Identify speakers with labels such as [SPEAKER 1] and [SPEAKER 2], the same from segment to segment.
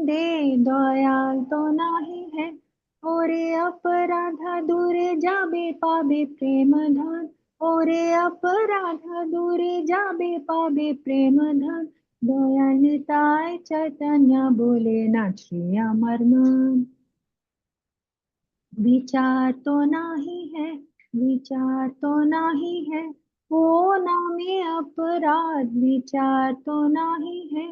[SPEAKER 1] दे, दयाल तो नाही है। ओरे अपराधा दूरे जाबे पाबे प्रेम धन, ओरे अपराधा दूरे जाबे पाबे प्रेम धन। दयाल निताय चैतन्य बोले नाची अमर मन। विचार तो नाही है, विचार तो नाही है, वो नामे अपराध विचार तो नाही है।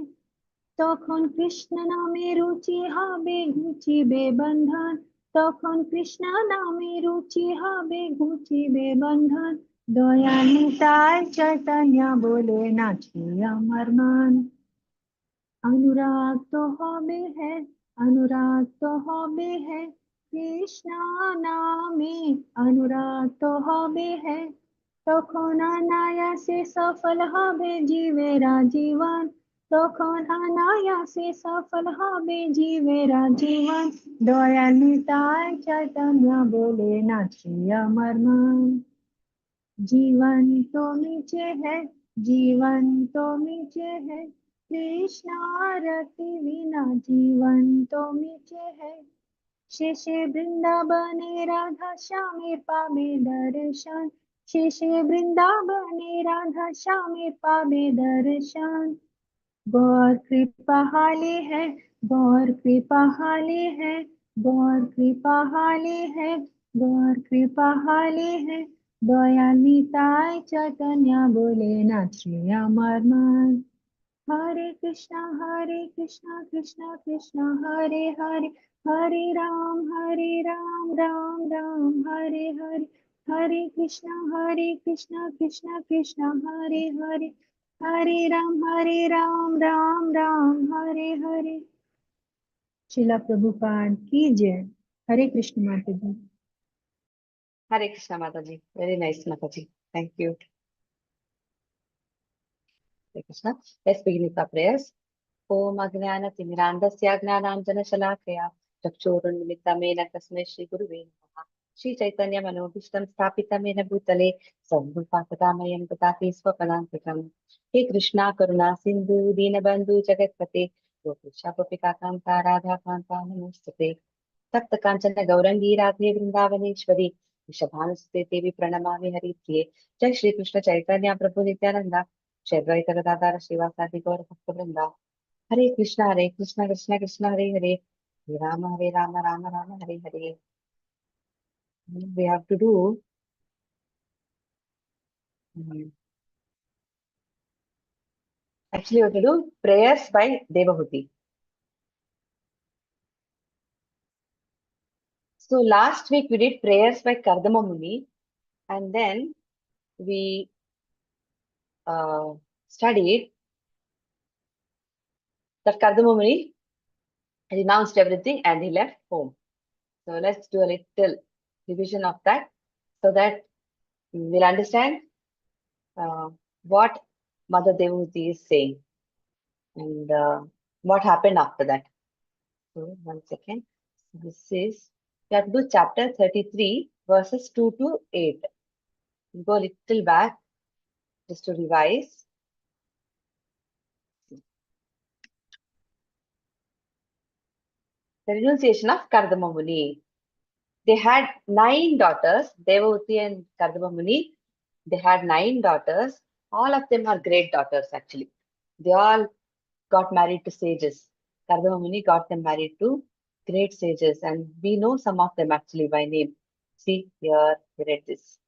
[SPEAKER 1] তখন কৃষ্ণ নামে রুচি হবে ঘুচিবে বন্ধন, তখন কৃষ্ণ নামে রুচি হবে ঘুচিবে বন্ধন। দয়ানিতায় চৈতন্য বলে নাচি আমার মন। अनुराग तो हमें है, अनुराग तो हमें है, कृष्णा नामे अनुराग तो हमें है। তখন অনায়াসে সফল হবে জীবেরা জীবন, তখন অনায়াসে সফল হবে জীবেরা জীবন। দয়াল নিতাই চৈতন্য বলে নাচি আমার মন। जीवन तो नीचे है, जीवन तो नीचे है, कृष्ण आरती बिना जीवन तो नीचे है। শেষে বৃন্দাবনে রাধা শ্যামের পাবে দর্শন, শেষে বৃন্দাবনে রাধা শ্যামের পাবে দর্শন। गौर कृपा हाले है, गौर कृपा हाले है, गौर कृपा हाले है, गौर कृपा हाले है। दयाल निताय चैतन्य बोले नाची अमर मन। हरे कृष्णा कृष्णा कृष्णा हरे हरे, हरे राम राम राम हरे हरे। हरे कृष्णा कृष्णा कृष्णा हरे हरे, हरे राम राम हरे हरे। शिला प्रभुपाद की जय। हरे कृष्ण माता जी।
[SPEAKER 2] Hare Krishna Mataji. Very nice Mataji. Thank you. Hare Krishna. Let's begin with our prayers. Om Agnana Timirandasya Gnananjana Shalakaya Chakshurunnimittamena Tasmai Shri Guruve Namaha. Shri Chaitanya Manobhishtam Sthapitamena Bhutale Sarvapakadamayam Tatapi Swapadantikam. He Krishna Karuna Sindhu Dinabandhu Jagatpate Gopusha Gopika Kanta Radha Kanta Namaste. तप्त कांचन गौरंगी राधे वृंदावनेश्वरी वृषभानुसुते देवी प्रणमामि हरिप्रिये। जय श्री कृष्ण चैतन्य प्रभु नित्यानंद श्री अद्वैत गदाधर श्रीवासादि गौर भक्त वृंदा। हरे कृष्ण कृष्ण कृष्ण हरे हरे, हरे Ram Ram Ram Hare Hare. We have to do actually we have to do prayers by Devahuti. So last week we did prayers by Kardama Muni, and then we studied that Kardama Muni renounced everything and he left home. So let's do a little revision of that so that we'll understand what Mother Devahuti is saying and what happened after that. So 1 second. This is, we have to do chapter 33 verses 2 to 8. We'll go a little back just to revise. The renunciation of Kardama Muni. They had 9 daughters, Devahuti and Kardama Muni. They had 9 daughters. All of them are great daughters actually. They all got married to sages. Kardama Muni got them married to great sages, and we know some of them actually by name. See here, we read this.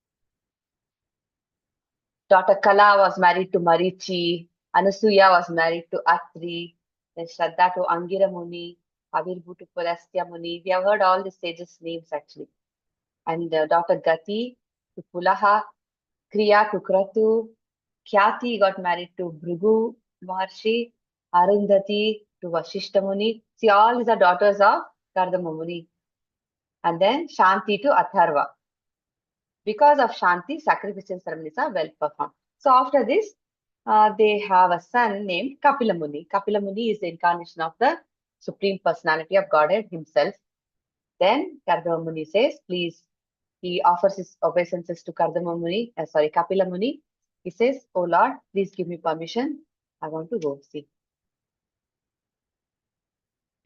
[SPEAKER 2] Daughter Kala was married to Marichi, Anasuya was married to Atri, then Shraddha to Angira Muni, Avirabhu to Pulastya Muni. We have heard all the sages' names actually. And daughter Gati to Pulaha, Kriya to Kratu, Khyati got married to Bhrigu Maharshi, Arundhati to Vashishta Muni. See, all these are daughters of Kardama Muni. And then Shanti to Atharva. Because of Shanti, sacrificial ceremonies are well performed. So after this, they have a son named Kapila Muni. Kapila Muni is the incarnation of the Supreme Personality of Godhead himself. Then Kardama Muni says, please, he offers his obeisances to Kapila Muni. He says, oh Lord, please give me permission. I want to go see.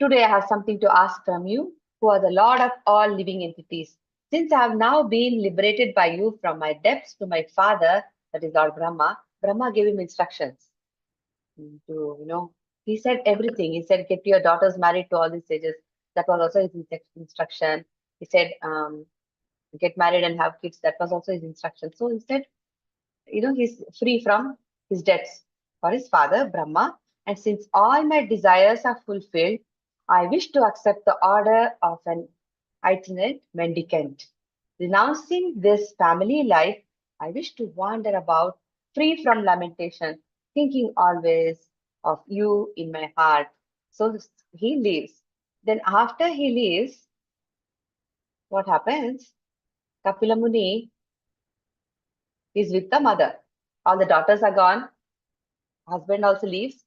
[SPEAKER 2] Today I have something to ask from you, who are the Lord of all living entities. Since I have now been liberated by you from my debts to my father, that is Lord Brahma, Brahma gave him instructions he said everything. He said, get your daughters married to all these sages. That was also his instruction. He said, get married and have kids. That was also his instruction. So he said, he's free from his debts for his father, Brahma. And since all my desires are fulfilled, I wish to accept the order of an itinerant mendicant. Renouncing this family life, I wish to wander about free from lamentation, thinking always of you in my heart. So he leaves. Then after he leaves, what happens? Kapila Muni is with the mother. All the daughters are gone. Husband also leaves.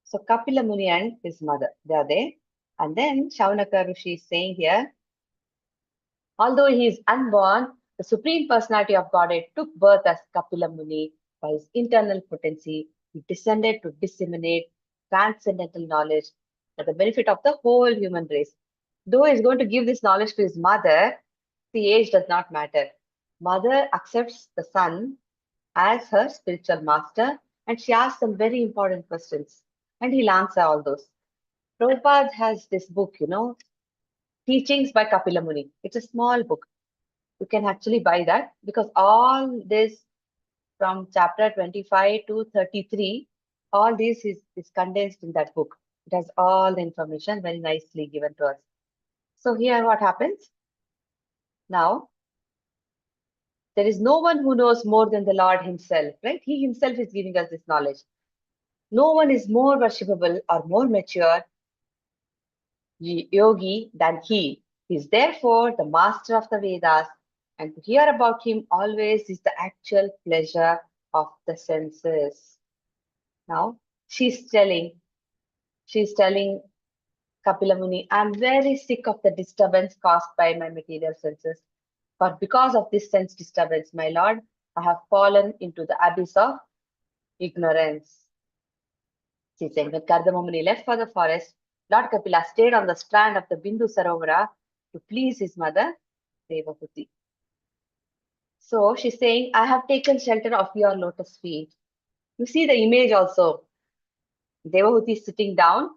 [SPEAKER 2] So Kapila Muni and his mother, they are there. And then Shaunaka Rishi is saying here, although he is unborn, the Supreme Personality of Godhead took birth as Kapila Muni by his internal potency. He descended to disseminate transcendental knowledge for the benefit of the whole human race. Though he is going to give this knowledge to his mother, the age does not matter. Mother accepts the son as her spiritual master, and she asks some very important questions, and he'll answer all those. Prabhupada has this book, Teachings by Kapila Muni. It's a small book. You can actually buy that because all this from chapter 25 to 33, all this is condensed in that book. It has all the information very nicely given to us. So here what happens? Now, there is no one who knows more than the Lord himself, right? He himself is giving us this knowledge. No one is more worshipable or more mature yogi than he. He is therefore the master of the Vedas, and to hear about him always is the actual pleasure of the senses. Now, she's telling Kapila Muni, I'm very sick of the disturbance caused by my material senses. But because of this sense disturbance, my Lord, I have fallen into the abyss of ignorance. She's saying when Kardama Muni left for the forest, Lord Kapila stayed on the strand of the Bindu Sarovara to please his mother, Devahuti. So she's saying, I have taken shelter of your lotus feet. You see the image also. Devahuti is sitting down.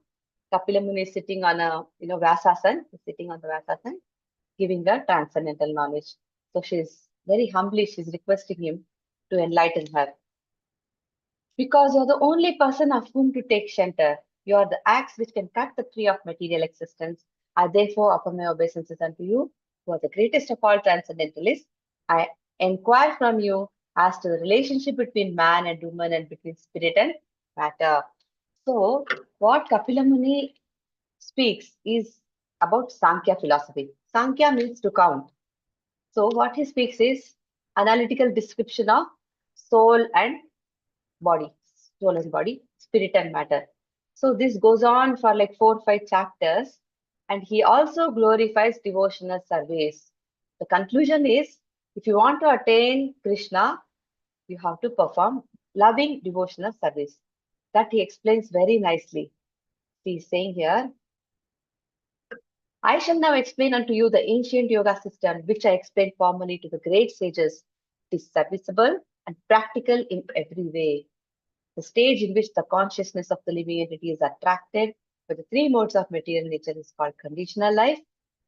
[SPEAKER 2] Kapila Muni is sitting on a Vyasasan, sitting on the Vyasasan, giving the transcendental knowledge. So she's very humbly, she's requesting him to enlighten her. Because you're the only person of whom to take shelter. You are the axe which can cut the tree of material existence. I therefore offer my obeisances unto you, who are the greatest of all transcendentalists. I inquire from you as to the relationship between man and woman and between spirit and matter. So, what Kapila Muni speaks is about Sankhya philosophy. Sankhya means to count. So, what he speaks is analytical description of soul and body, soul and body, spirit and matter. So, this goes on for like 4 or 5 chapters, and he also glorifies devotional service. The conclusion is if you want to attain Krishna, you have to perform loving devotional service. That he explains very nicely. He is saying here, I shall now explain unto you the ancient yoga system, which I explained formerly to the great sages. It is serviceable and practical in every way. The stage in which the consciousness of the living entity is attracted by the 3 modes of material nature is called conditional life.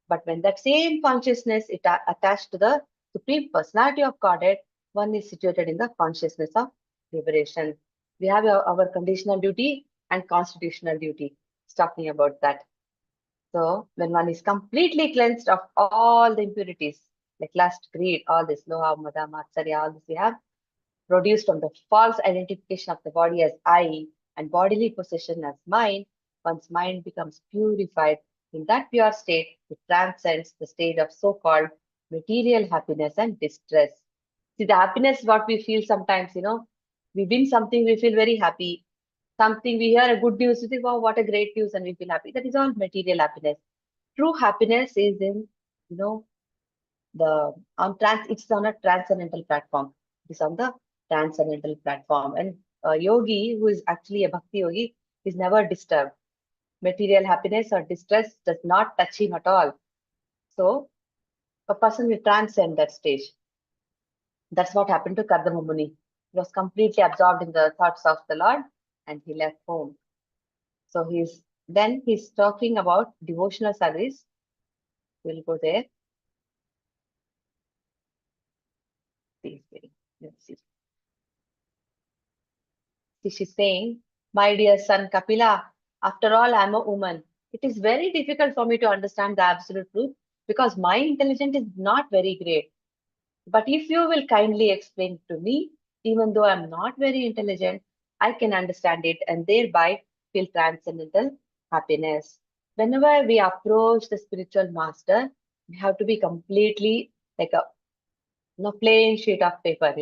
[SPEAKER 2] But when that same consciousness is attached to the Supreme Personality of Godhead, one is situated in the consciousness of liberation. We have our conditional duty and constitutional duty. It's talking about that. So when one is completely cleansed of all the impurities, like lust, greed, all this, loha, mada, matsarya, all this we have produced from the false identification of the body as I and bodily possession as mine, one's mind becomes purified. In that pure state, it transcends the state of so-called material happiness and distress. See, the happiness what we feel sometimes, we win something, we feel very happy. Something we hear a good news, we think, wow, what a great news, and we feel happy. That is all material happiness. True happiness is in, it's on a transcendental platform. It's on the transcendental platform. And a yogi who is actually a bhakti yogi is never disturbed. material happiness or distress does not touch him at all. So a person will transcend that stage. That's what happened to Kardama Muni. He was completely absorbed in the thoughts of the Lord and he left home. So he's talking about devotional service. We'll go there. Let's see. She's saying, my dear son Kapila, after all, I'm a woman. It is very difficult for me to understand the absolute truth because my intelligence is not very great. But if you will kindly explain to me, even though I'm not very intelligent, I can understand it and thereby feel transcendental happiness. Whenever we approach the spiritual master, we have to be completely like a plain sheet of paper,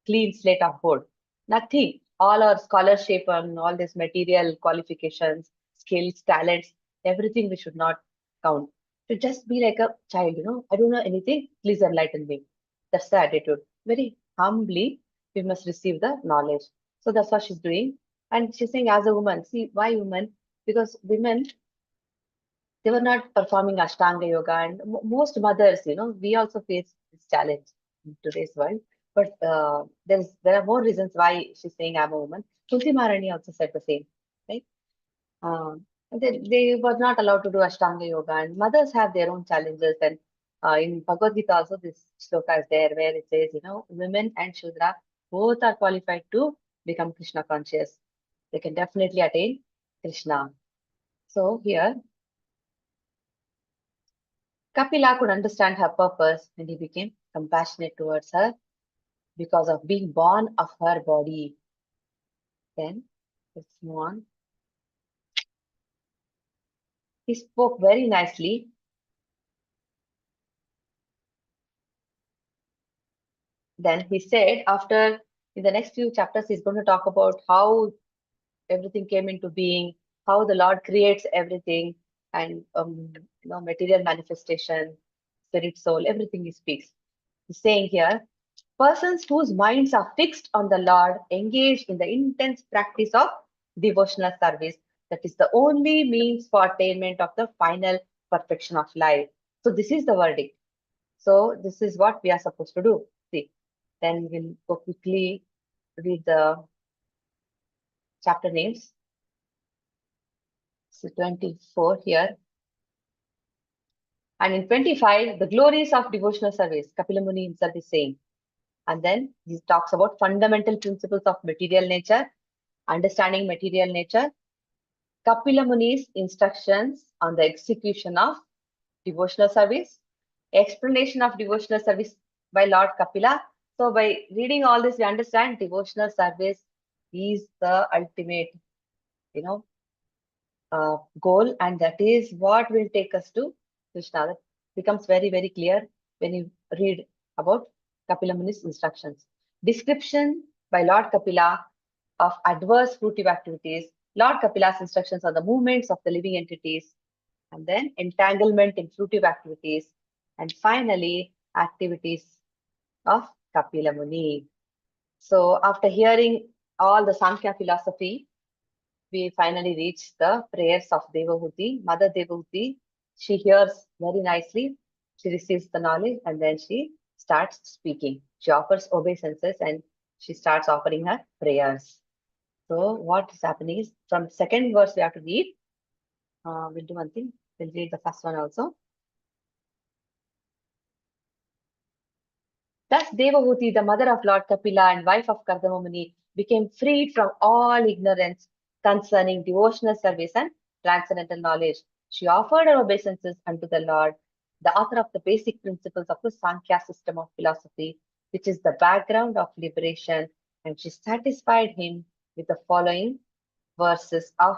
[SPEAKER 2] clean slate of board. Nothing. All our scholarship and all this material qualifications, skills, talents, everything we should not count. To just be like a child, I don't know anything, please enlighten me. That's the attitude. Very humbly, we must receive the knowledge. So that's what she's doing. And she's saying, as a woman, see, why women? Because women, they were not performing Ashtanga yoga. And most mothers, we also face this challenge in today's world. But there are more reasons why she's saying I'm a woman. Tulsi Maharani also said the same, right? They were not allowed to do Ashtanga yoga, and mothers have their own challenges. And in Bhagavad Gita also, this shloka is there where it says, women and Shudra both are qualified to become Krishna conscious. They can definitely attain Krishna. So here, Kapila could understand her purpose and he became compassionate towards her because of being born of her body. Then, let's move on. He spoke very nicely. Then he said, in the next few chapters, he's going to talk about how everything came into being, how the Lord creates everything, and material manifestation, spirit, soul, everything he speaks. He's saying here, persons whose minds are fixed on the Lord engage in the intense practice of devotional service. That is the only means for attainment of the final perfection of life. So this is the verdict. So this is what we are supposed to do. See, then we'll go quickly read the chapter names. So 24 here. And in 25, the glories of devotional service, Kapila Muni himself is saying. And then he talks about fundamental principles of material nature, understanding material nature, Kapila Muni's instructions on the execution of devotional service, explanation of devotional service by Lord Kapila. So by reading all this, we understand devotional service is the ultimate, goal, and that is what will take us to Krishna. That becomes very, very clear when you read about Kapila Muni's instructions. Description by Lord Kapila of adverse fruitive activities, Lord Kapila's instructions on the movements of the living entities, and then entanglement in fruitive activities, and finally, activities of Kapila Muni. So after hearing all the Sankhya philosophy, we finally reach the prayers of Devahuti, Mother Devahuti. She hears very nicely, she receives the knowledge, and then she starts speaking. She offers obeisances and she starts offering her prayers. So what is happening is, from second verse we have to read. We'll do one thing. We'll read the first one also. Thus Devahuti, the mother of Lord Kapila and wife of Kardama Muni, became freed from all ignorance concerning devotional service and transcendental knowledge. She offered her obeisances unto the Lord, the author of the basic principles of the Sankhya system of philosophy, which is the background of liberation, and she satisfied him with the following verses of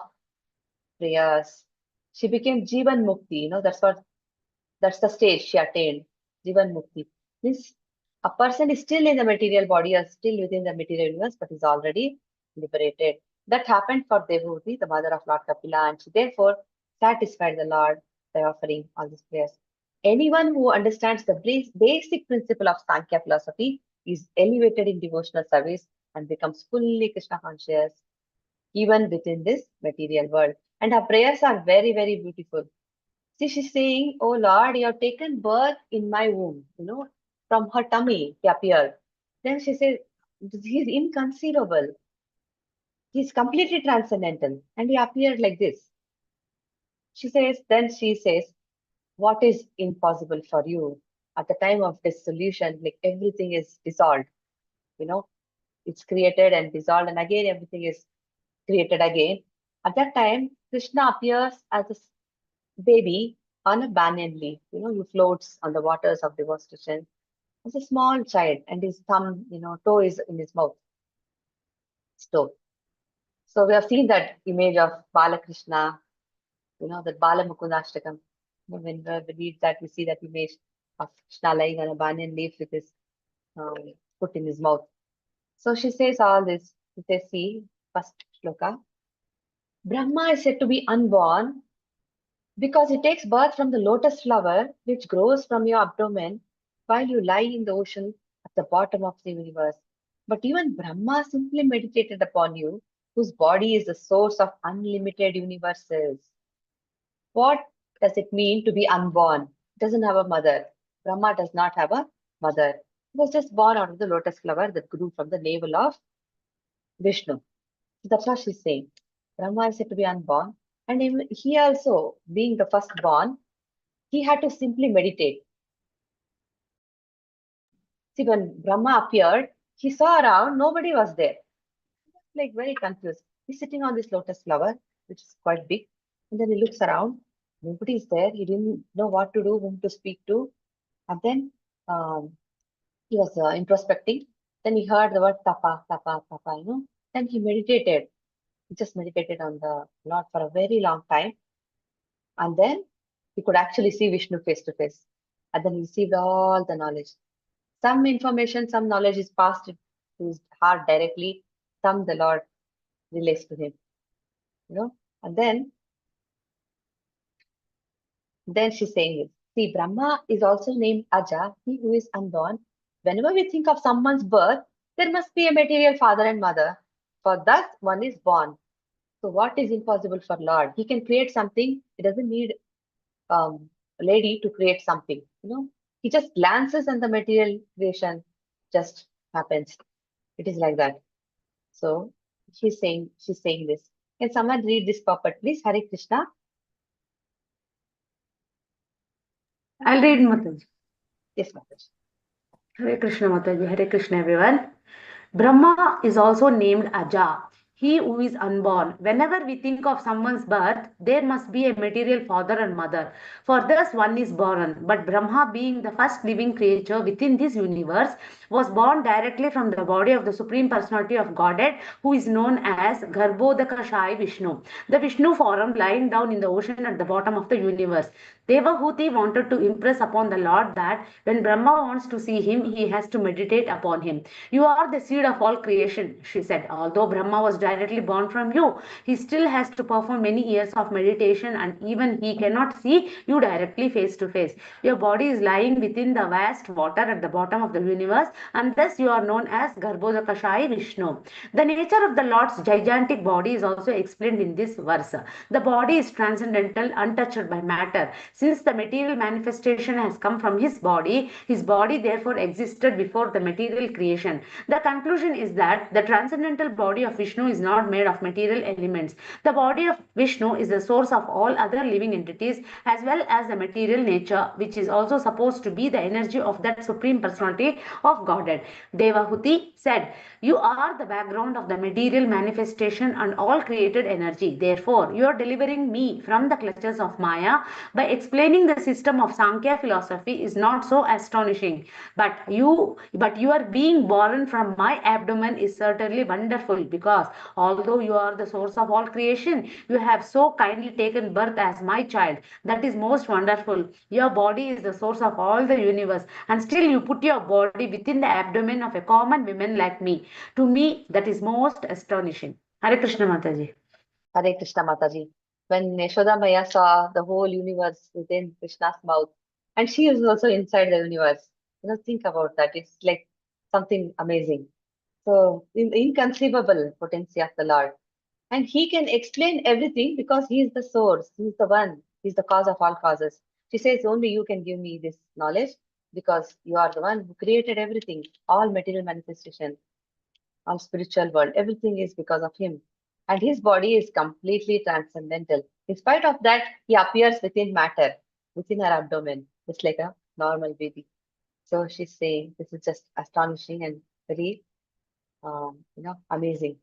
[SPEAKER 2] prayers. She became Jivan Mukti, that's the stage she attained. Jivan Mukti means a person is still in the material body or still within the material universe, but is already liberated. That happened for Devahuti, the mother of Lord Kapila, and she therefore satisfied the Lord by offering all these prayers. Anyone who understands the basic principle of Sankhya philosophy is elevated in devotional service and becomes fully Krishna conscious, even within this material world. And her prayers are very, very beautiful. See, she's saying, "Oh Lord, you have taken birth in my womb, from her tummy he appeared." Then she says, "He's inconceivable. He's completely transcendental. And he appeared like this." She says, "What is impossible for you?" At the time of dissolution, like everything is dissolved, you know, it's created and dissolved, and again everything is created again. At that time, Krishna appears as a baby on a banyan leaf, he floats on the waters of devastation as a small child, and his thumb, toe is in his mouth. So, so we have seen that image of Balakrishna, that Bala Mukundashtakam. When we read that, we see that image of Krishna lying on a banyan leaf with his um, foot in his mouth. So she says all this. She says, see, first shloka. Brahma is said to be unborn because he takes birth from the lotus flower which grows from your abdomen while you lie in the ocean at the bottom of the universe. But even Brahma simply meditated upon you, whose body is the source of unlimited universes. What does it mean to be unborn? It doesn't have a mother. Brahma does not have a mother. He was just born out of the lotus flower that grew from the navel of Vishnu. That's what she's saying. Brahma is said to be unborn. And he also, being the firstborn, he had to simply meditate. See, when Brahma appeared, he saw around, nobody was there. He was like very confused. He's sitting on this lotus flower, which is quite big. And then he looks around, nobody is there. He didn't know what to do, whom to speak to. And then he was introspecting. Then he heard the word tapa, tapa, tapa, Then he meditated. He just meditated on the Lord for a very long time. And then he could actually see Vishnu face to face. And then he received all the knowledge. Some information, some knowledge is passed to his heart directly. Some the Lord relates to him. And then she's saying this. See, Brahma is also named Aja, he who is unborn. Whenever we think of someone's birth, there must be a material father and mother. For thus one is born. So what is impossible for Lord? He can create something. He doesn't need a lady to create something. He just glances and the material creation just happens. It is like that. So she's saying this. Can someone read this purport, please? Hare Krishna.
[SPEAKER 3] I'll read, Mataji.
[SPEAKER 2] Yes, Mataji.
[SPEAKER 3] Hare Krishna, Mataji. Hare Krishna, everyone. Brahma is also named Aja, he who is unborn. Whenever we think of someone's birth, there must be a material father and mother. For thus one is born. But Brahma, being the first living creature within this universe, was born directly from the body of the Supreme Personality of Godhead, who is known as Garbhodakashai Vishnu, the Vishnu form lying down in the ocean at the bottom of the universe. Devahuti wanted to impress upon the Lord that when Brahma wants to see him, he has to meditate upon him. You are the seed of all creation, she said. Although Brahma was directly born from you, he still has to perform many years of meditation, and even he cannot see you directly face to face. Your body is lying within the vast water at the bottom of the universe, and thus you are known as Garbhodakashai Vishnu. The nature of the Lord's gigantic body is also explained in this verse. The body is transcendental, untouched by matter. Since the material manifestation has come from his body therefore existed before the material creation. The conclusion is that the transcendental body of Vishnu is not made of material elements. The body of Vishnu is the source of all other living entities as well as the material nature, which is also supposed to be the energy of that Supreme Personality of Godhead. Devahuti said, "You are the background of the material manifestation and all created energy. Therefore, you are delivering me from the clutches of Maya by explaining the system of Sankhya philosophy is not so astonishing. But your being born from my abdomen is certainly wonderful, because although you are the source of all creation, you have so kindly taken birth as my child. That is most wonderful. Your body is the source of all the universe, and still you put your body within the abdomen of a common woman like me. To me, that is most astonishing." Hare Krishna, Mataji.
[SPEAKER 2] Hare Krishna, Mataji. When Yashoda Maya saw the whole universe within Krishna's mouth, and she is also inside the universe, think about that. It's like something amazing. So, inconceivable potency of the Lord. And he can explain everything because he is the source, he is the one, he is the cause of all causes. She says, only you can give me this knowledge because you are the one who created everything, all material manifestation, all spiritual world, everything is because of him. And his body is completely transcendental. In spite of that, he appears within matter, within her abdomen, just like a normal baby. So she's saying this is just astonishing and very, amazing.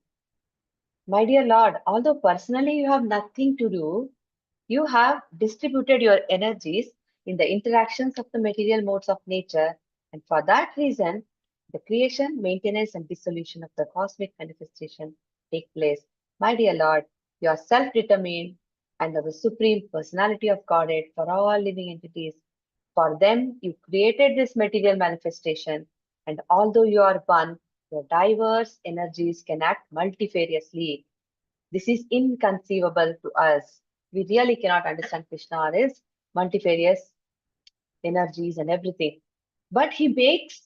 [SPEAKER 2] My dear Lord, although personally you have nothing to do, you have distributed your energies in the interactions of the material modes of nature, and for that reason, the creation, maintenance, and dissolution of the cosmic manifestation take place. My dear Lord, you are self-determined and are the supreme personality of Godhead for all living entities. For them, you created this material manifestation, and although you are one, your diverse energies can act multifariously. This is inconceivable to us. We really cannot understand Krishna or his multifarious energies and everything. But he makes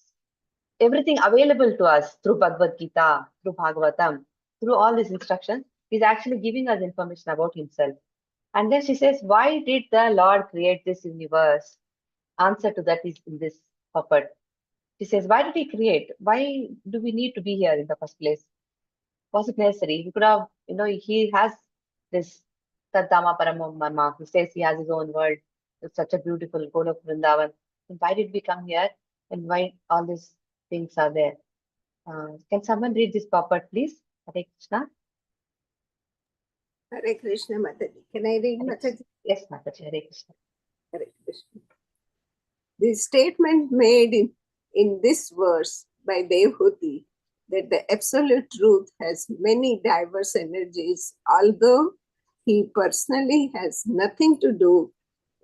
[SPEAKER 2] everything available to us through Bhagavad Gita, through Bhagavatam, through all these instructions. He's actually giving us information about himself. And then she says, why did the Lord create this universe? Answer to that is in this puppet. She says, why did he create? Why do we need to be here in the first place? Was it necessary? He could have, he has this Taddama Paramam Mama. He says he has his own world. It's such a beautiful Golok Vrindavan. And why did we come here? And why all these things are there? Can someone read this puppet, please? Hare Krishna.
[SPEAKER 4] Hare Krishna, Mataji. Can I read, Mataji?
[SPEAKER 2] Yes, Mataji. Hare Krishna.
[SPEAKER 4] Hare Krishna. The statement made in this verse by Devahuti that the absolute truth has many diverse energies, although he personally has nothing to do,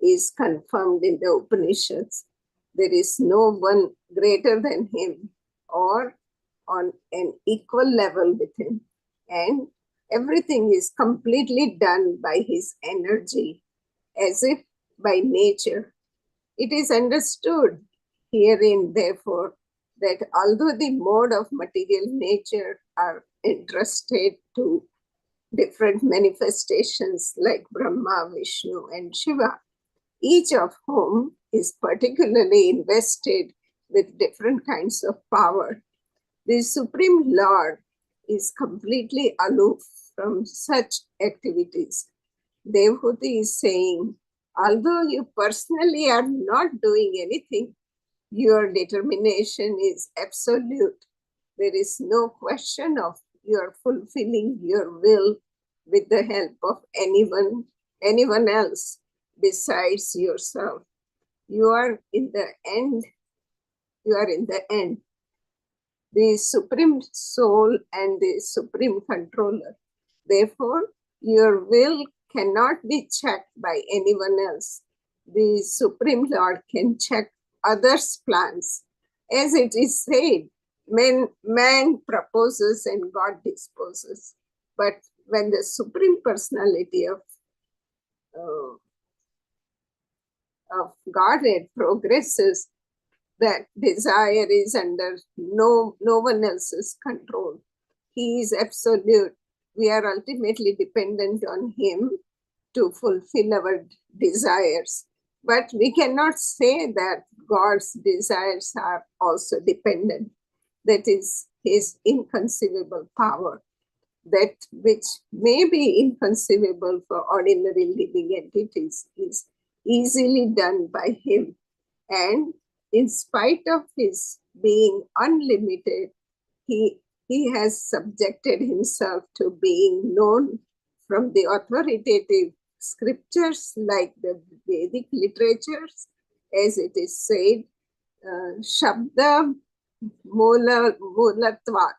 [SPEAKER 4] is confirmed in the Upanishads. There is no one greater than him or on an equal level with him, and everything is completely done by his energy, as if by nature. It is understood herein, therefore, that although the mode of material nature are entrusted to different manifestations like Brahma, Vishnu, and Shiva, each of whom is particularly invested with different kinds of power, the Supreme Lord is completely aloof from such activities. Devahuti is saying, although you personally are not doing anything, your determination is absolute. There is no question of your fulfilling your will with the help of anyone else besides yourself. You are in the end. You are in the end. The Supreme Soul and the Supreme Controller. Therefore, your will cannot be checked by anyone else. The Supreme Lord can check others' plans. As it is said, man proposes and God disposes. But when the Supreme Personality of Godhead progresses, that desire is under no one else's control. He is absolute. We are ultimately dependent on him to fulfill our desires. But we cannot say that God's desires are also dependent. That is his inconceivable power. That which may be inconceivable for ordinary living entities is easily done by him. And in spite of his being unlimited, he has subjected himself to being known from the authoritative scriptures like the Vedic literatures, as it is said, Shabda Mulatvat.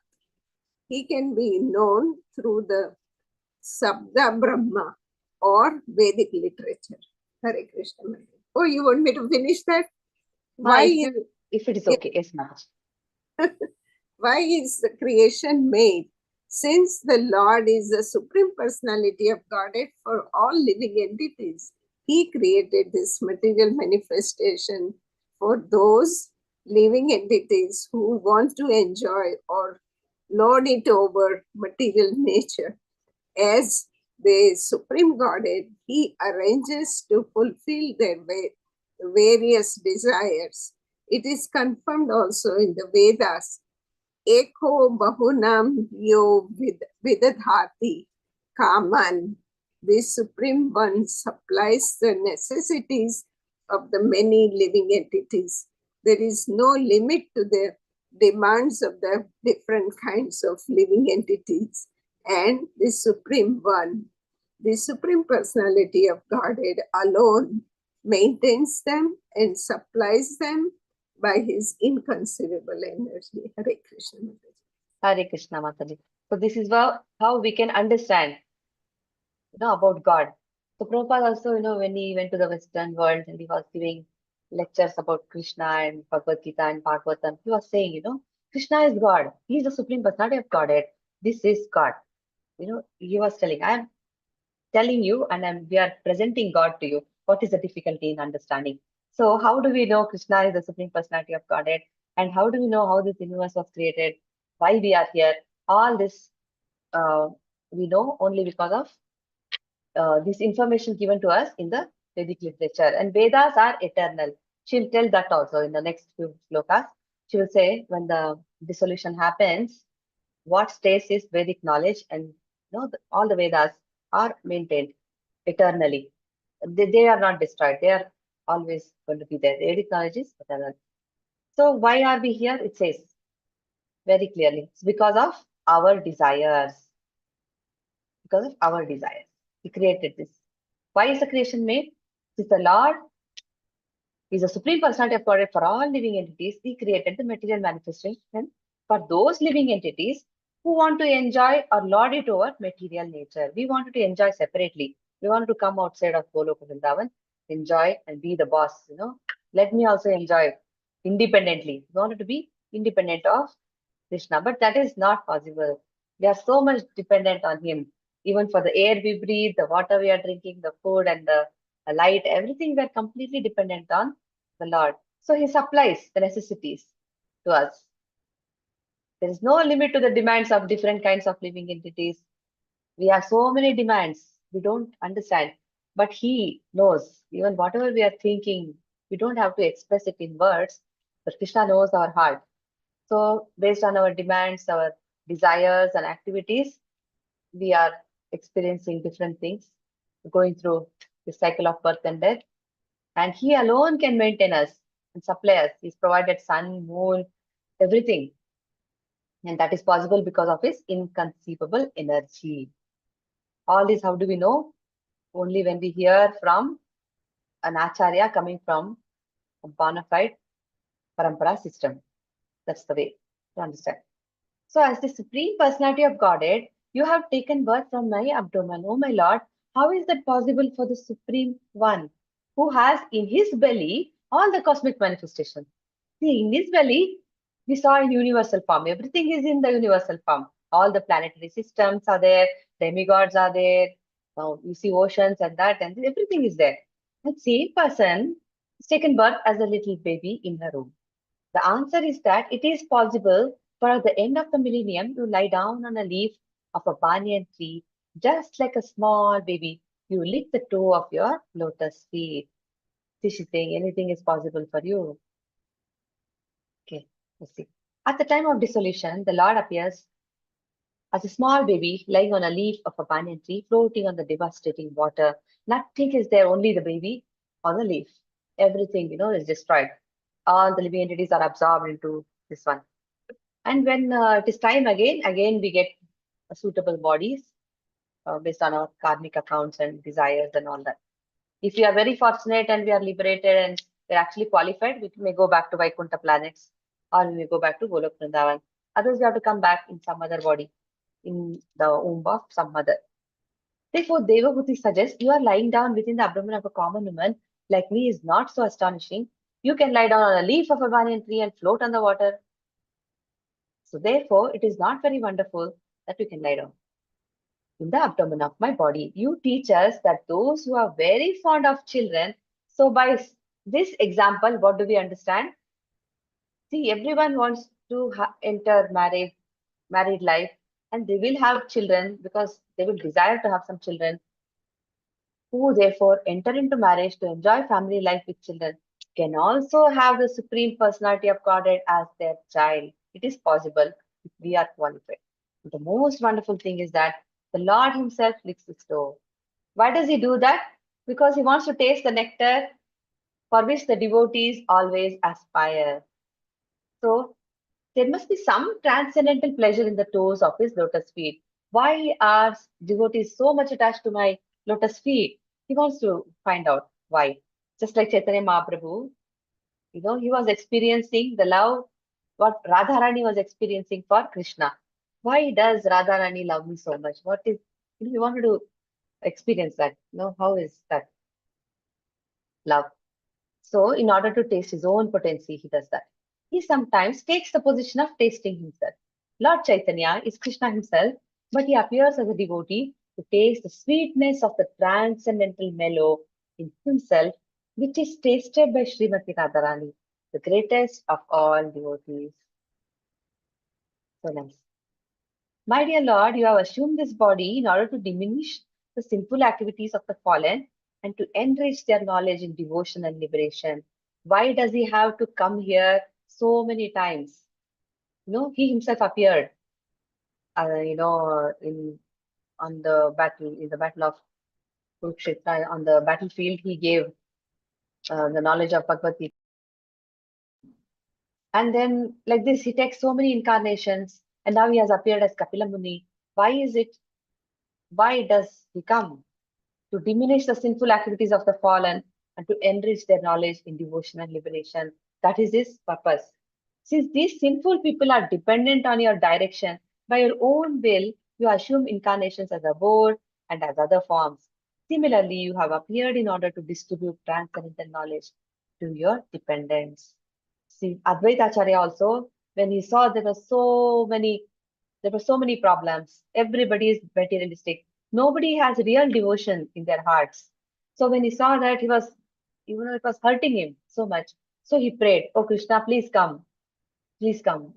[SPEAKER 4] He can be known through the Sabda Brahma or Vedic literature. Hare Krishna. Oh, you want me to finish that?
[SPEAKER 2] Why? If it is okay, yes, Mataji.
[SPEAKER 4] Why is the creation made? Since the Lord is the Supreme Personality of Godhead for all living entities, he created this material manifestation for those living entities who want to enjoy or lord it over material nature. As the Supreme Godhead, he arranges to fulfill their various desires. It is confirmed also in the Vedas. Eko bahunam yo vidadhati kaman. The Supreme One supplies the necessities of the many living entities. There is no limit to the demands of the different kinds of living entities. And the Supreme One, the Supreme Personality of Godhead alone maintains them and supplies them by his inconceivable energy. Hare Krishna.
[SPEAKER 2] Hare Krishna Mataji. So this is how we can understand, about God. So Prabhupada also, when he went to the Western world and he was giving lectures about Krishna and Bhagavad Gita and Bhagavatam, he was saying, Krishna is God. He is the Supreme Personality of Godhead. This is God. He was telling, I am telling you and we are presenting God to you. What is the difficulty in understanding? So how do we know Krishna is the Supreme Personality of Godhead? And how do we know how this universe was created? Why we are here? All this we know only because of this information given to us in the Vedic literature. And Vedas are eternal. She'll tell that also in the next few slokas. She will say when the dissolution happens, what stays is Vedic knowledge, and all the Vedas are maintained eternally. They are not destroyed. They are always going to be there. The Vedic knowledge is eternal. So why are we here? It says very clearly. It's because of our desires. Because of our desires. He created this. Why is the creation made? Since the Lord is the Supreme Personality of Godhead for all living entities, he created the material manifestation for those living entities who want to enjoy or lord it over material nature. We wanted to enjoy separately. We wanted to come outside of Goloka Vrindavan, enjoy and be the boss. Let me also enjoy independently. We wanted to be independent of Krishna, but that is not possible. We are so much dependent on him. Even for the air we breathe, the water we are drinking, the food and the light, everything we are completely dependent on the Lord. So he supplies the necessities to us. There is no limit to the demands of different kinds of living entities. We have so many demands. We don't understand. But he knows, even whatever we are thinking, we don't have to express it in words, but Krishna knows our heart. So based on our demands, our desires and activities, we are experiencing different things, going through the cycle of birth and death. And he alone can maintain us and supply us. He's provided sun, moon, everything. And that is possible because of his inconceivable energy. All this, how do we know? Only when we hear from an acharya coming from a bona fide parampara system. That's the way to understand. So as the Supreme Personality of Godhead, you have taken birth from my abdomen. Oh my Lord, how is that possible for the Supreme One who has in his belly all the cosmic manifestations? See, in his belly, we saw in universal form. Everything is in the universal form. All the planetary systems are there, demigods are there. Now you see oceans and that, and everything is there. That same person is taken birth as a little baby in her womb. The answer is that it is possible for at the end of the millennium to lie down on a leaf of a banyan tree, just like a small baby. You lick the toe of your lotus feet. She's saying anything is possible for you. Okay, let's see. At the time of dissolution, the Lord appears as a small baby lying on a leaf of a banyan tree, floating on the devastating water. Nothing is there, only the baby on the leaf. Everything, is destroyed. All the living entities are absorbed into this one. And when it is time again we get suitable bodies based on our karmic accounts and desires and all that. If we are very fortunate and we are liberated and we're actually qualified, we may go back to Vaikuntha planets or we may go back to Golok Vrindavan. Others, we have to come back in some other body, in the womb of some mother. Therefore, Devahuti suggests you are lying down within the abdomen of a common woman like me is not so astonishing. You can lie down on a leaf of a banyan tree and float on the water. So therefore, it is not very wonderful that you can lie down in the abdomen of my body. You teach us that those who are very fond of children, so by this example, what do we understand? See, everyone wants to enter married life and they will have children because they will desire to have some children, who therefore enter into marriage to enjoy family life with children, can also have the Supreme Personality of Godhead as their child. It is possible if we are qualified. The most wonderful thing is that the Lord Himself licks the stove. Why does He do that? Because He wants to taste the nectar for which the devotees always aspire. So there must be some transcendental pleasure in the toes of His lotus feet. Why are devotees so much attached to my lotus feet? He wants to find out why. Just like Chaitanya Mahaprabhu, he was experiencing the love what Radharani was experiencing for Krishna. Why does Radharani love me so much? What is, he wanted to experience that. How is that love? So, in order to taste his own potency, he does that. He sometimes takes the position of tasting himself. Lord Chaitanya is Krishna himself, but he appears as a devotee to taste the sweetness of the transcendental mellow in himself, which is tasted by Srimati Radharani, the greatest of all devotees. So nice. My dear Lord, you have assumed this body in order to diminish the sinful activities of the fallen and to enrich their knowledge in devotion and liberation. Why does he have to come here so many times? He himself appeared, on the battle of Kurukshetra, on the battlefield, he gave the knowledge of Bhagavad Gita. And then, like this, he takes so many incarnations, and now he has appeared as Kapila Muni. Why does he come? To diminish the sinful activities of the fallen and to enrich their knowledge in devotion and liberation. That is his purpose. Since these sinful people are dependent on your direction, by your own will, you assume incarnations as abode and as other forms. Similarly, you have appeared in order to distribute transcendental knowledge to your dependents. See, Advaita Acharya also, when he saw there were so many problems, everybody is materialistic. Nobody has real devotion in their hearts. So when he saw that, it was hurting him so much. So he prayed, "Oh Krishna, please come. Please come.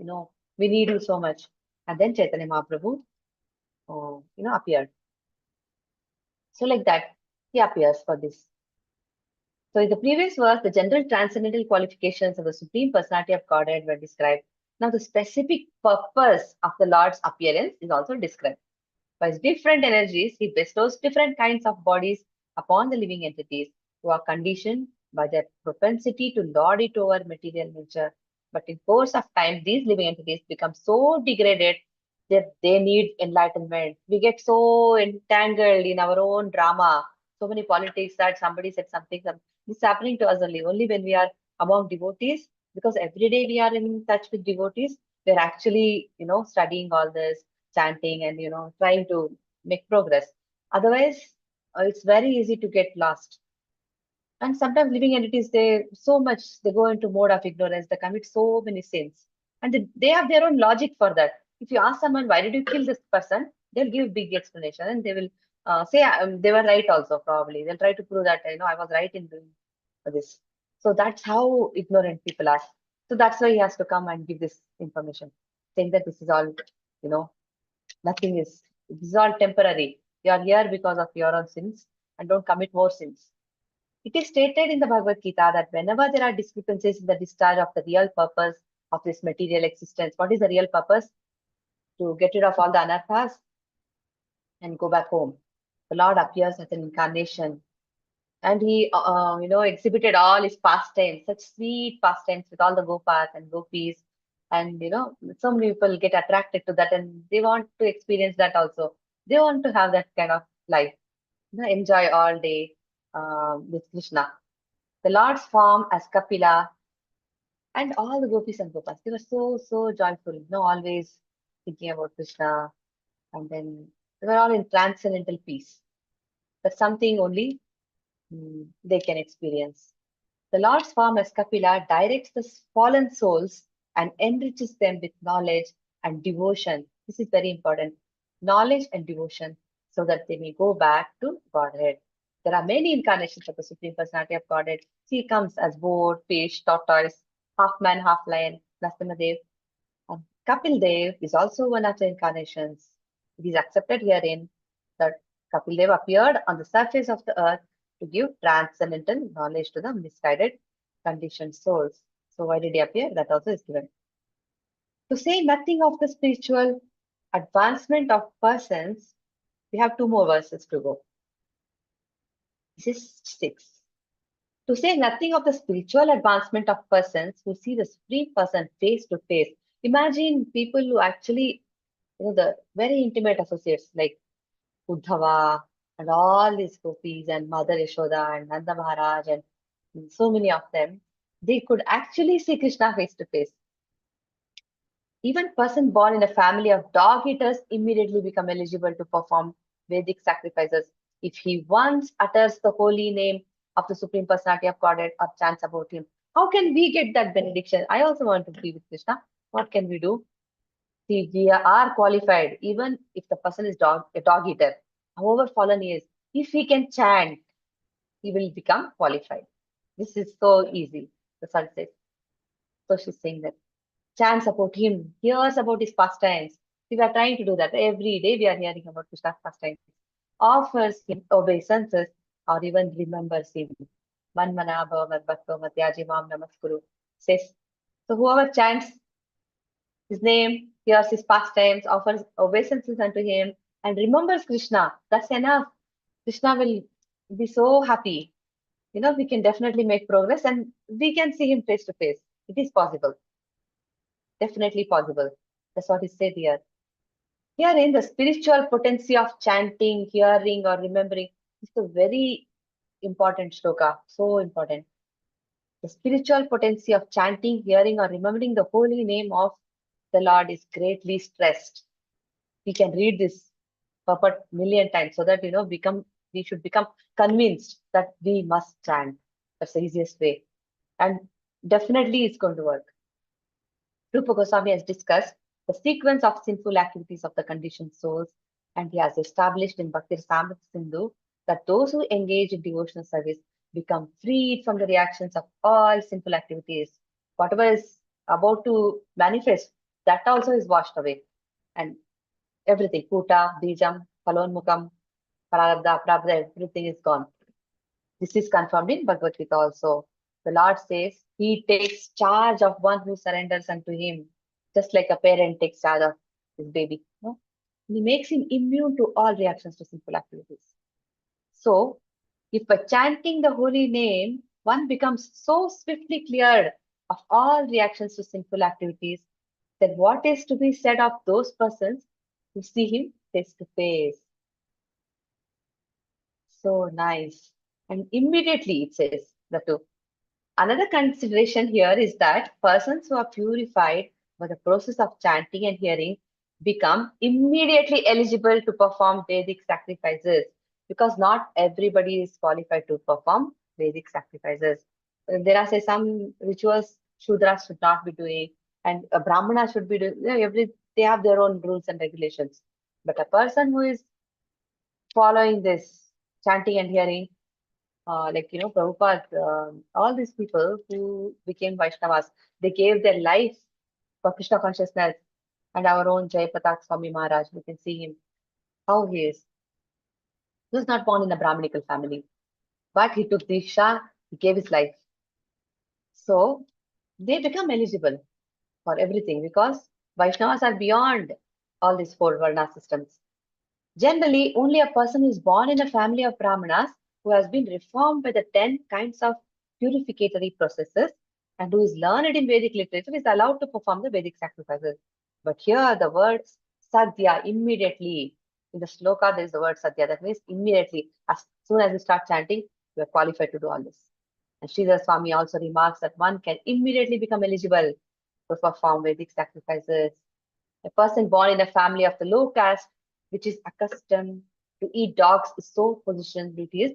[SPEAKER 2] We need you so much." And then Chaitanya Mahaprabhu, appeared. So like that, he appears for this. So in the previous verse, the general transcendental qualifications of the Supreme Personality of Godhead were described. Now the specific purpose of the Lord's appearance is also described. By his different energies, he bestows different kinds of bodies upon the living entities who are conditioned by their propensity to lord it over material nature. But in course of time, these living entities become so degraded that they need enlightenment. We get so entangled in our own drama, so many politics that somebody said something. This is happening to us only when we are among devotees, because every day we are in touch with devotees. We're actually, studying all this, chanting and trying to make progress. Otherwise, it's very easy to get lost. And sometimes living entities, they go into mode of ignorance. They commit so many sins, and they have their own logic for that. If you ask someone, why did you kill this person, they'll give big explanation, and they will say they were right also. Probably they'll try to prove that I was right in doing this. So that's how ignorant people are. So that's why he has to come and give this information, saying that this is all nothing is, this is all temporary. You are here because of your own sins, and don't commit more sins. It is stated in the Bhagavad Gita that whenever there are discrepancies in the discharge of the real purpose of this material existence, what is the real purpose? To get rid of all the anarthas and go back home. The Lord appears as an incarnation, and he, exhibited all his pastimes, such sweet pastimes with all the gopas and gopis. And, so many people get attracted to that, and they want to experience that also. They want to have that kind of life, enjoy all day with Krishna. The Lord's form as Kapila and all the gopis and gopas, they were so joyful, always thinking about Krishna. And then they were all in transcendental peace. That's something only they can experience. The Lord's form as Kapila directs the fallen souls and enriches them with knowledge and devotion. This is very important. Knowledge and devotion, so that they may go back to Godhead. There are many incarnations of the Supreme Personality of Godhead. He comes as boar, fish, tortoise, half man, half lion, Narasimhadev. Kapil Dev is also one of the incarnations. It is accepted herein that Kapil Dev appeared on the surface of the earth to give transcendental knowledge to the misguided conditioned souls. So why did he appear? That also is given. To say nothing of the spiritual advancement of persons, we have 2 more verses to go. This is 6. To say nothing of the spiritual advancement of persons who see the Supreme Person face to face. Imagine people who actually, the very intimate associates like Uddhava and all these gopis and Mother Yashoda and Nanda Maharaj and so many of them, they could actually see Krishna face to face. Even person born in a family of dog eaters immediately become eligible to perform Vedic sacrifices if he once utters the holy name of the Supreme Personality of Godhead or chants about him. How can we get that benediction? I also want to be with Krishna. What can we do? See, we are qualified, even if the person is a dog eater, however fallen he is. If he can chant, he will become qualified. This is so easy, the sun says. So she's saying that. Chants about him, hears about his pastimes. We are trying to do that. Every day we are hearing about Krishna's pastimes. Offers him obeisances or even remembers him. Manmana bhavad bhakto matyaji mam namaskuru says. So whoever chants his name, hears his pastimes, offers obeisances unto him, and remembers Krishna, that's enough. Krishna will be so happy. We can definitely make progress and we can see him face to face. It is possible. Definitely possible. That's what is said here. Herein, the spiritual potency of chanting, hearing, or remembering is a very important shloka. So important. The spiritual potency of chanting, hearing, or remembering the holy name of the Lord is greatly stressed. We can read this purport million times so that we should become convinced that we must chant. That's the easiest way. And definitely it's going to work. Rupa Goswami has discussed the sequence of sinful activities of the conditioned souls, and he has established in Bhakti Rasamrita Sindhu that those who engage in devotional service become freed from the reactions of all sinful activities. Whatever is about to manifest, that also is washed away. And everything, Kuta, Bijam, Palonmukam, Prarabdha, Prabdha, everything is gone. This is confirmed in Bhagavad Gita also. The Lord says he takes charge of one who surrenders unto him, just like a parent takes charge of his baby. No? He makes him immune to all reactions to sinful activities. So, if by chanting the holy name, one becomes so swiftly cleared of all reactions to sinful activities, then what is to be said of those persons who see him face to face? So nice. And immediately it says the two. Another consideration here is that persons who are purified by the process of chanting and hearing become immediately eligible to perform Vedic sacrifices, because not everybody is qualified to perform Vedic sacrifices. There are some rituals Shudras should not be doing, and a Brahmana should be doing. They have their own rules and regulations. But a person who is following this chanting and hearing, Prabhupada, all these people who became Vaishnavas, they gave their life for Krishna consciousness. And our own Jayapatak Swami Maharaj, we can see him, how he is. He was not born in a Brahminical family, but he took Diksha, he gave his life. So they become eligible for everything because Vaishnavas are beyond all these 4 Varna systems. Generally, only a person who is born in a family of Brahmanas who has been reformed by the 10 kinds of purificatory processes and who is learned in Vedic literature is allowed to perform the Vedic sacrifices. But here the word sadhya, immediately, in the shloka there is the word sadhya, that means immediately, as soon as you start chanting, you are qualified to do all this. And Sridhar Swami also remarks that one can immediately become eligible to perform Vedic sacrifices. A person born in a family of the low caste, which is accustomed to eat dogs, is so positioned with his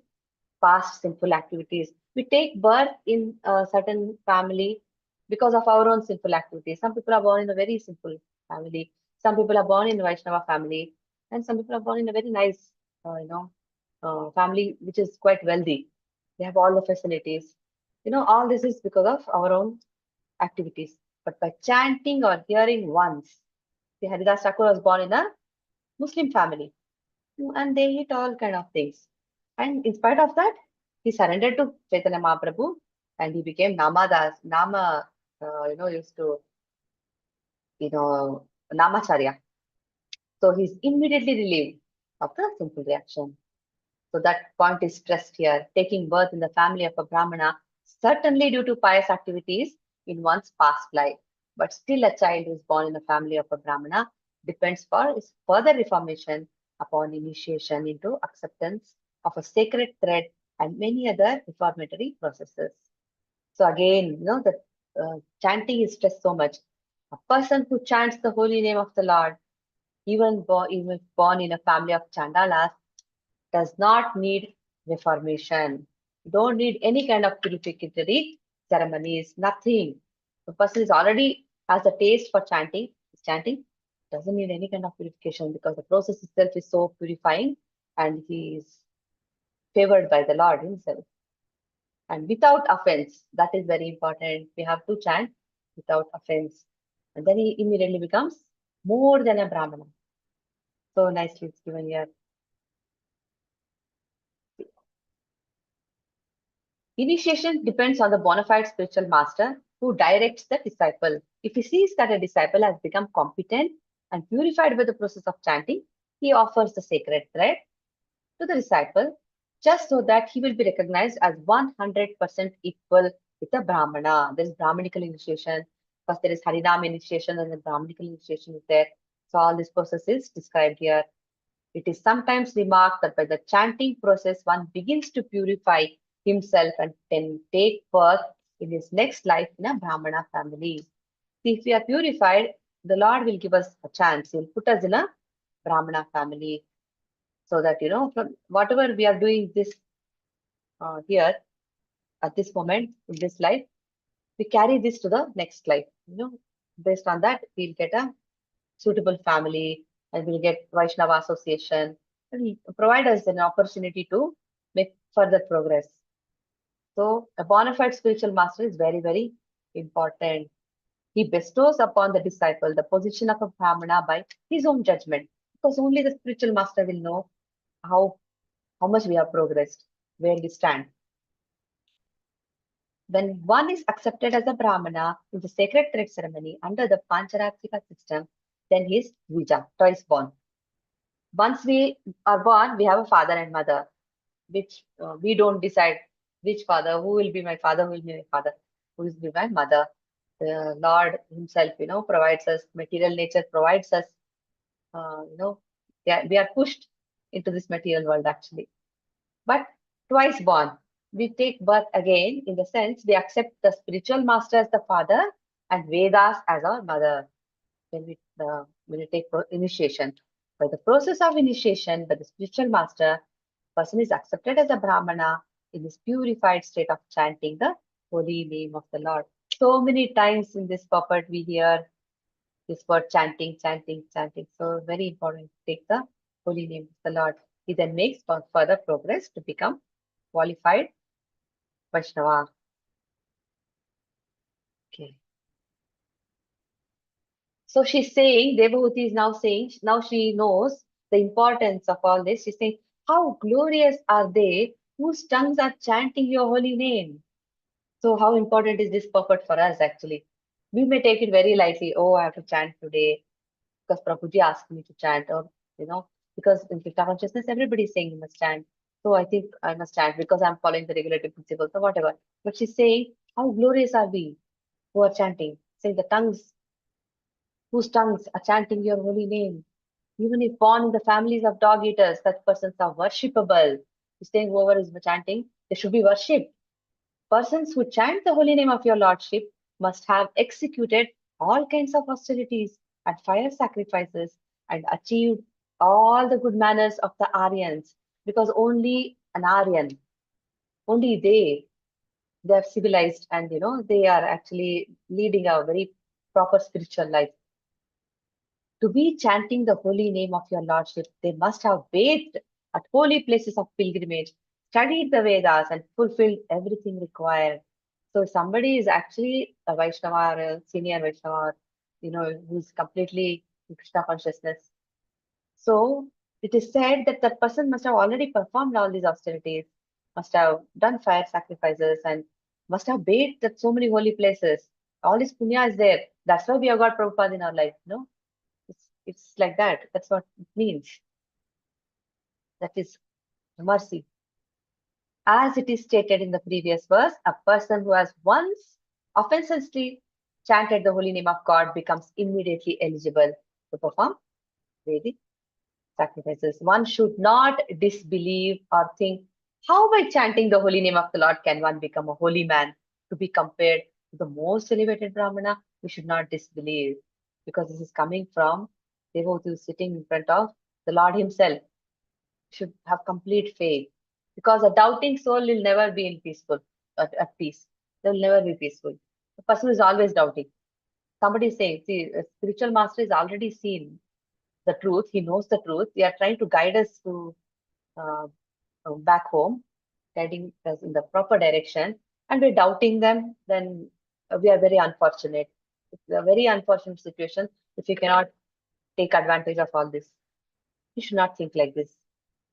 [SPEAKER 2] past sinful activities. We take birth in a certain family because of our own sinful activities. Some people are born in a very simple family. Some people are born in a Vaishnava family. And some people are born in a very nice, family which is quite wealthy. They have all the facilities. All this is because of our own activities. But by chanting or hearing once, the Haridas Thakur was born in a Muslim family. and they eat all kind of things. And in spite of that, he surrendered to Chaitanya Mahaprabhu and he became Namadas, used to, Namacharya. So he's immediately relieved of the simple reaction. So that point is stressed here. Taking birth in the family of a Brahmana, certainly due to pious activities in one's past life, but still a child who is born in a family of a Brahmana depends for his further reformation upon initiation into acceptance of a sacred thread and many other reformatory processes. So again, the chanting is stressed so much. A person who chants the holy name of the Lord, even if born in a family of Chandalas, does not need reformation. You don't need any kind of purificatory ceremonies, nothing. The person is already has a taste for chanting, doesn't need any kind of purification because the process itself is so purifying and he is favored by the Lord himself. And without offense, that is very important. We have to chant without offense. And then he immediately becomes more than a Brahmana. So nicely it's given here. Initiation depends on the bona fide spiritual master who directs the disciple. If he sees that a disciple has become competent and purified by the process of chanting, he offers the sacred thread to the disciple just so that he will be recognized as 100% equal with the Brahmana. There is Brahmanical initiation, first there is Harinam initiation, and then Brahmanical initiation is there. So all this process is described here. It is sometimes remarked that by the chanting process, one begins to purify himself and can take birth in his next life in a Brahmana family. See, if we are purified, the Lord will give us a chance. He will put us in a Brahmana family so that, from whatever we are doing this here at this moment in this life, we carry this to the next life. Based on that, we'll get a suitable family and we'll get Vaishnava association and provide us an opportunity to make further progress. So a bona fide spiritual master is very, very important. He bestows upon the disciple the position of a Brahmana by his own judgment, because only the spiritual master will know how much we have progressed, where we stand. When one is accepted as a Brahmana in the sacred thread ceremony under the Pancharatrika system, then he is Dvija, twice born. Once we are born, we have a father and mother, which we don't decide which father, who will be my father, who will be my father, who will be my mother. The Lord himself, provides us, material nature provides us, we are pushed into this material world actually. But twice born, we take birth again in the sense we accept the spiritual master as the father and Vedas as our mother when we take initiation. By the process of initiation by the spiritual master, person is accepted as a Brahmana in this purified state of chanting the holy name of the Lord. So many times in this purport we hear this word chanting, chanting, chanting. So very important to take the holy name of the Lord. He then makes further progress to become qualified Vaishnava. Okay. So she's saying, Devahuti is now saying, now she knows the importance of all this. She's saying, how glorious are they whose tongues are chanting your holy name? So how important is this purport for us actually? We may take it very lightly. Oh, I have to chant today because Prabhuji asked me to chant, or because in Krishna consciousness, everybody is saying you must chant. So I think I must chant because I'm following the regulative principles or whatever. But she's saying, how glorious are we who are chanting, saying the tongues, whose tongues are chanting your holy name. Even if born in the families of dog eaters, such persons are worshipable. He's saying whoever is chanting, they should be worshipped. Persons who chant the holy name of your Lordship must have executed all kinds of austerities and fire sacrifices and achieved all the good manners of the Aryans, because only an Aryan, only they are civilized and they are actually leading a very proper spiritual life. To be chanting the holy name of your Lordship, they must have bathed at holy places of pilgrimage, studied the Vedas, and fulfilled everything required. So if somebody is actually a Vaishnava or a senior Vaishnava, who's completely in Krishna consciousness. So It is said that the person must have already performed all these austerities, must have done fire sacrifices, and must have bathed at so many holy places. All this punya is there. That's why we have got Prabhupada in our life, no? It's like that. That's what it means. That is mercy. As it is stated in the previous verse, a person who has once offensively chanted the holy name of God becomes immediately eligible to perform Vedic sacrifices. One should not disbelieve or think, how by chanting the holy name of the Lord can one become a holy man to be compared to the most elevated Brahmana? We should not disbelieve, because this is coming from Devahuti sitting in front of the Lord himself. We should have complete faith, because a doubting soul will never be in peaceful, at peace. They will never be peaceful. The person who is always doubting. Somebody is saying, see, a spiritual master is already seen the truth. He knows the truth. They are trying to guide us to uh, back home, guiding us in the proper direction, and we're doubting them. Then we are very unfortunate. It's a very unfortunate situation if we cannot take advantage of all this. We should not think like this.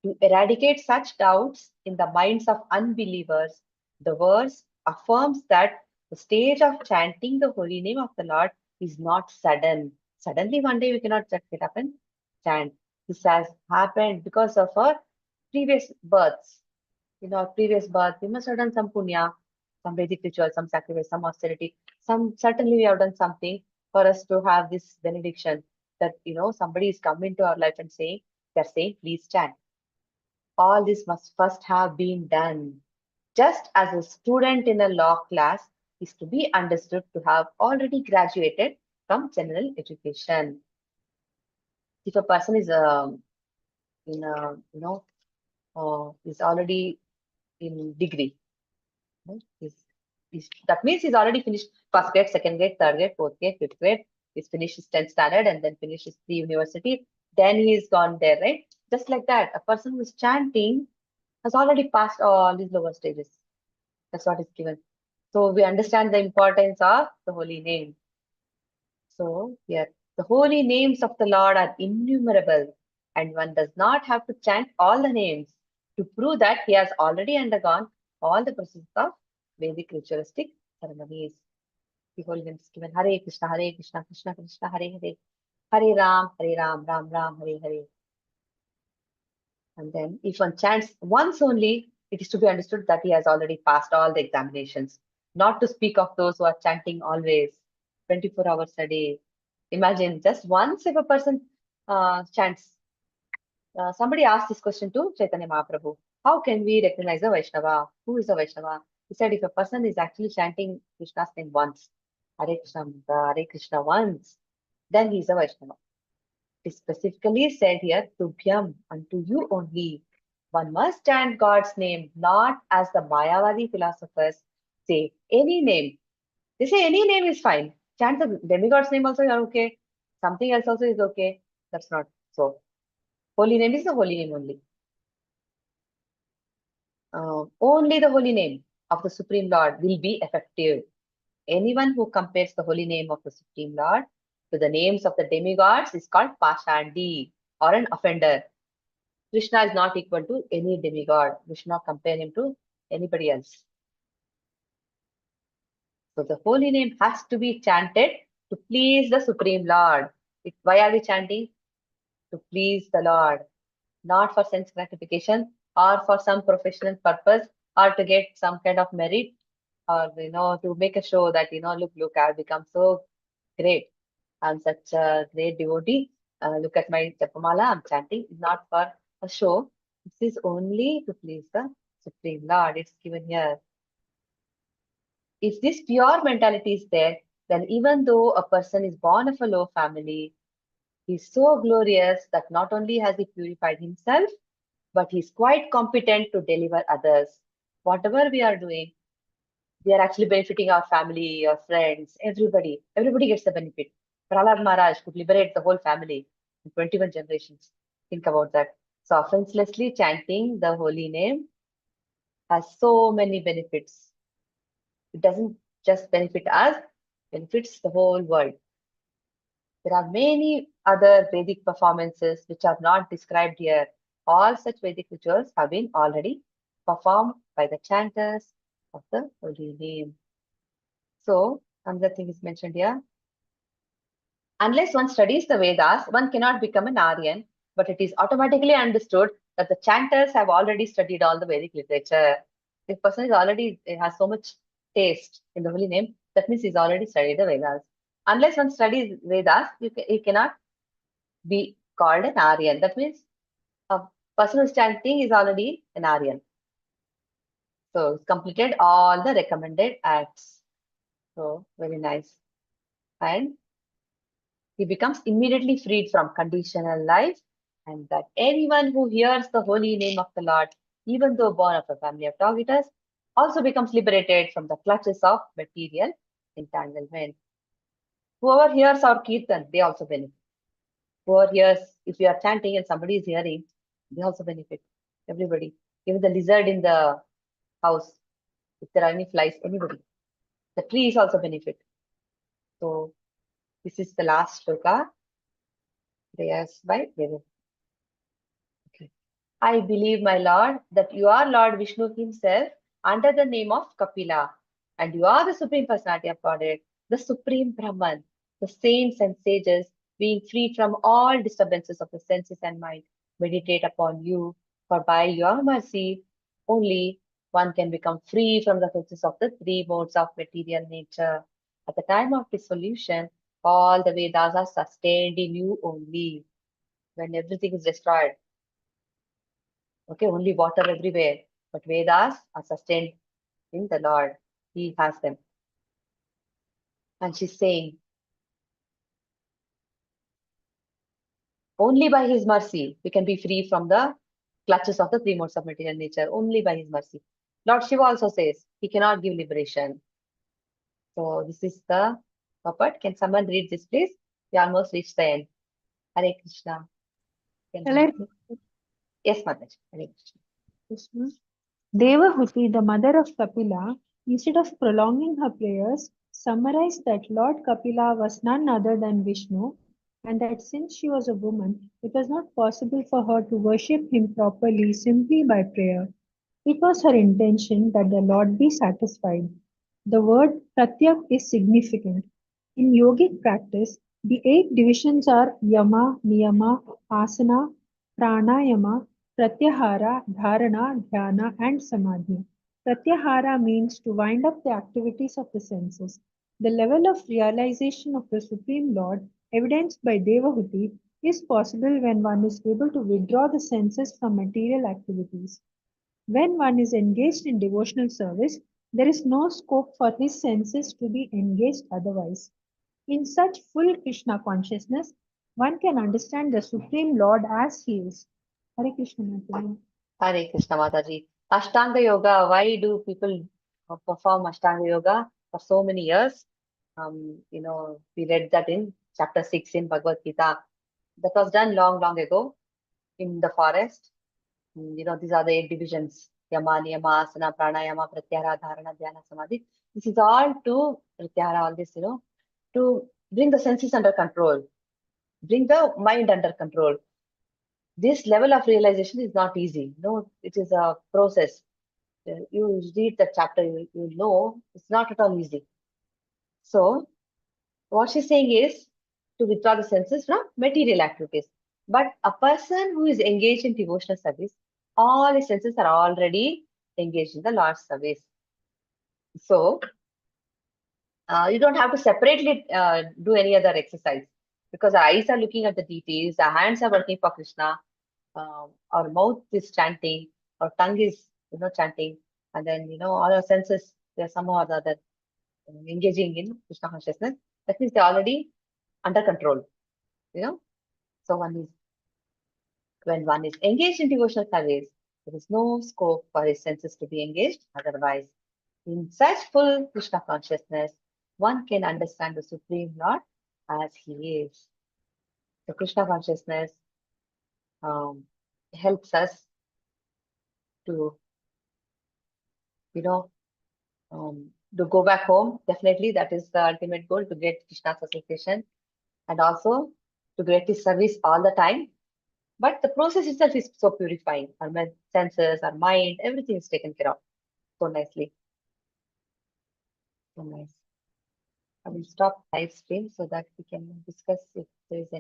[SPEAKER 2] To eradicate such doubts in the minds of unbelievers, the verse affirms that the stage of chanting the holy name of the Lord is not sudden. Suddenly one day we cannot just get up and chant. This has happened because of our previous births. In our previous birth, we must have done some punya, some Vedic ritual, some sacrifice, some austerity. Certainly we have done something for us to have this benediction that, somebody is coming into our life and they're saying, please chant. All this must first have been done. Just as a student in a law class is to be understood to have already graduated from general education. If a person is in a, is already in degree, right? That means he's already finished first grade, second grade, third grade, fourth grade, fifth grade. He's finished his 10th standard and then finished his pre-university. Then he's gone there, right? Just like that, a person who is chanting has already passed all these lower stages. That's what is given. So we understand the importance of the holy name. So here, the holy names of the Lord are innumerable, and one does not have to chant all the names to prove that he has already undergone all the processes of Vedic ritualistic ceremonies. The holy names given Hare Krishna, Krishna Krishna, Hare Hare, Hare Ram, Ram Ram, Hare Hare. And then if one chants once only, it is to be understood that he has already passed all the examinations. Not to speak of those who are chanting always, 24 hours a day. Imagine just once if a person chants. Somebody asked this question to Chaitanya Mahaprabhu. How can we recognize a Vaishnava? Who is a Vaishnava? He said if a person is actually chanting Krishna's name once, Hare Krishna once, then he is a Vaishnava. It is specifically said here, Tubhyam, unto you only. One must chant God's name, not as the Mayavadi philosophers say, any name. They say any name is fine. Chant the demigod's name also, you're okay. Something else also is okay. That's not so. Holy name is the holy name only. Only the holy name of the Supreme Lord will be effective. Anyone who compares the holy name of the Supreme Lord to the names of the demigods is called Pashandi, or an offender. Krishna is not equal to any demigod. We should not compare him to anybody else. So the holy name has to be chanted to please the Supreme Lord. Why are we chanting? To please the Lord, not for sense gratification or for some professional purpose or to get some kind of merit or, to make a show that, look, I've become so great. I'm such a great devotee. Look at my Japamala, I'm chanting. It's not for a show. This is only to please the Supreme Lord. It's given here. If this pure mentality is there, then even though a person is born of a low family, he's so glorious that not only has he purified himself, but he's quite competent to deliver others. Whatever we are doing, we are actually benefiting our family, our friends, everybody. Everybody gets the benefit. Prahlad Maharaj could liberate the whole family in 21 generations. Think about that. So offenselessly chanting the holy name has so many benefits. It doesn't just benefit us, benefits the whole world. There are many other Vedic performances which are not described here. All such Vedic rituals have been already performed by the chanters of the holy name. So, another thing is mentioned here. Unless one studies the Vedas, one cannot become an Aryan, but it is automatically understood that the chanters have already studied all the Vedic literature. If person is already has so much taste in the holy name, that means he's already studied the Vedas. Unless one studies Vedas, you cannot be called an Aryan. That means a person who is chanting is already an Aryan. So it's completed all the recommended acts. So very nice. And he becomes immediately freed from conditional life, and that anyone who hears the holy name of the Lord, even though born of a family of dog eaters, also becomes liberated from the clutches of material entanglement. Whoever hears our kirtan, they also benefit. Whoever hears, if you are chanting and somebody is hearing, they also benefit. Everybody, even the lizard in the house, if there are any flies, anybody. The trees also benefit. So this is the last shloka. Prayers by Devahuti. Okay. I believe, my Lord, that you are Lord Vishnu himself under the name of Kapila, and you are the Supreme Personality of Godhead, the Supreme Brahman, the saints and sages, being freed from all disturbances of the senses and mind, meditate upon you, for by your mercy only one can become free from the clutches of the three modes of material nature. At the time of dissolution, all the Vedas are sustained in you only. When everything is destroyed, okay, only water everywhere, but Vedas are sustained in the Lord. He has them. And she's saying, only by his mercy we can be free from the clutches of the three modes of material nature. Only by his mercy. Lord Shiva also says he cannot give liberation. So this is the purport. Can someone read this, please? We almost reached the end. Hare Krishna. Yes, Mataji. Hare Krishna.
[SPEAKER 1] Devahuti, the mother of Kapila, instead of prolonging her prayers, summarized that Lord Kapila was none other than Vishnu, and that since she was a woman, it was not possible for her to worship him properly simply by prayer. It was her intention that the Lord be satisfied. The word pratyak is significant. In yogic practice, the 8 divisions are yama, niyama, asana, pranayama, pratyahara, dharana, dhyana, and samadhi. Pratyahara means to wind up the activities of the senses. The level of realization of the Supreme Lord, evidenced by Devahuti, is possible when one is able to withdraw the senses from material activities. When one is engaged in devotional service, there is no scope for his senses to be engaged otherwise. In such full Krishna consciousness, one can understand the Supreme Lord as he is. Hare Krishna. Mataji.
[SPEAKER 2] Hare Krishna Mataji. Ashtanga Yoga. Why do people perform Ashtanga Yoga for so many years? We read that in chapter 6 in Bhagavad Gita. That was done long, long ago in the forest. These are the 8 divisions. Yama, Niyama, Asana, Pranayama, Pratyahara, Dharana, Dhyana, Samadhi. This is all to Pratyahara, all this, to bring the senses under control, bring the mind under control. This level of realization is not easy. No, it is a process. You read the chapter, you know it's not at all easy. So what she's saying is to withdraw the senses from material activities. But a person who is engaged in devotional service, all his senses are already engaged in the Lord's service. So you don't have to separately do any other exercise, because our eyes are looking at the details, our hands are working for Krishna, our mouth is chanting, our tongue is chanting, and then all our senses, they're somehow or the other engaging in Krishna consciousness. That means they're already under control. So when one is engaged in devotional service, there is no scope for his senses to be engaged otherwise. In such full Krishna consciousness, one can understand the Supreme Lord as he is. The Krishna consciousness helps us to, to go back home. Definitely, that is the ultimate goal, to get Krishna's association. And also, to get His service all the time. But the process itself is so purifying. Our senses, our mind, everything is taken care of so nicely. So nice. I will stop live stream so that we can discuss if there is any